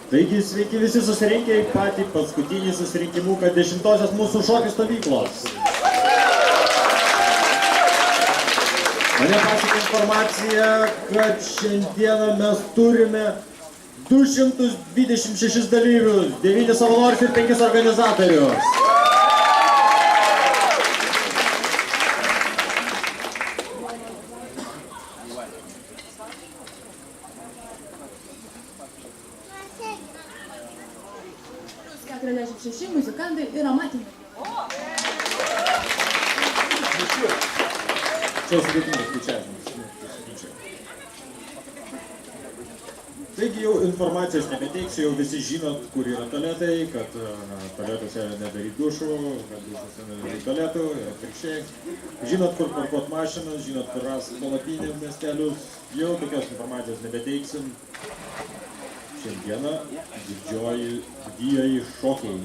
Taigi sveiki visi susirinkę į patį paskutinį susirinkimuką 10-osios mūsų šokių stovyklos. Mane pasiekė informacija, kad šiandieną mes turime 226 dalyvius, 9 savanorius ir 5 organizatorius. Šeši muzikantai ir amatininkai. Čia sudėtingas skaičiavimas. Taigi jau informacijos nebeteiksiu, jau visi žinot, kur yra tualetai, kad tualetuose nedaryt dušų, kad dušuose nedaryt tualetų ir atvirkščiai. Žinot, kur parkuot mašinas, žinot, kur ras palapinę miestelius. Jau tokios informacijos nebeteiksim. Šiandieną didžioji šokiai.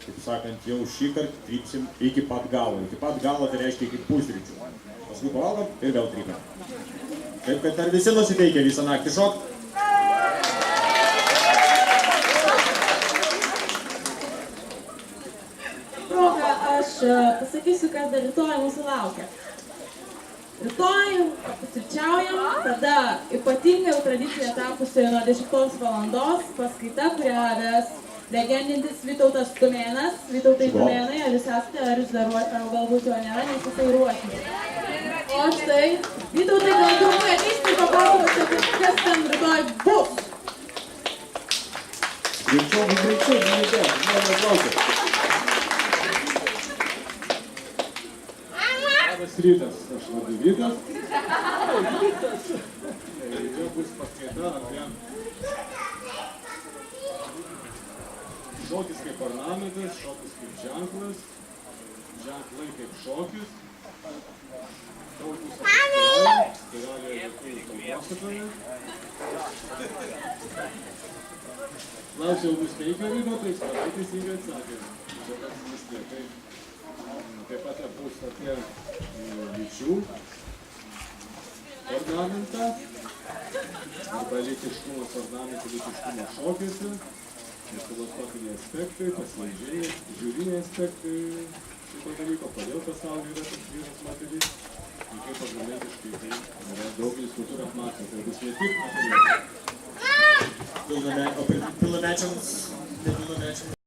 Kaip sakant, jau šį kartą trypsim iki pat galo. Iki pat galo tai reiškia iki pusryčių. Paskui pavalgom ir vėl trypam. Taip, kad dar visi nusiteikia visą naktį šokt. Proga, aš pasakysiu, kas dar rytoj mūsų laukia. Rytoj pusryčiaujam, tada ypatingai tradicinė tapusi nuo 10 valandos paskaita, kurią ves legendintis Vytautas Tumėnas. Vytautai Tumėnai, ar jūs esate, ar jūs dar ruošite, ar galbūt jo nėra, nes jisai ruošite. O štai, Vytautai, gal trumpai ateisite ir papasakosite, kas ten rytoj bus. Greičiau, žmonės laukia. Labas rytas, aš vardu Vytas. Čia bus paskaita apie šokis kaip ornamentas, šokis kaip ženklas, ženklai kaip šokis, tautų sakotoja, tėvelė lietuvių kalbosakoja. Klausiau bus teikia Vytautai, labai teisingai atsakė. Čia toks vis tiek. Taip pat bus apie lyčių ornamentą arba lytiškumas ornamentų lytiškumo šokiuose, filosofiniai aspektai, paslaidžiai, žiūriniai aspektai šito dalyko, kodėl pasaulyje yra toks vyras moteris ir kaip argumentiškai tai yra daugelis kultūrų apmąsto. Tai bus ne tik materijas. O pilnamečiams, nepilnamečiams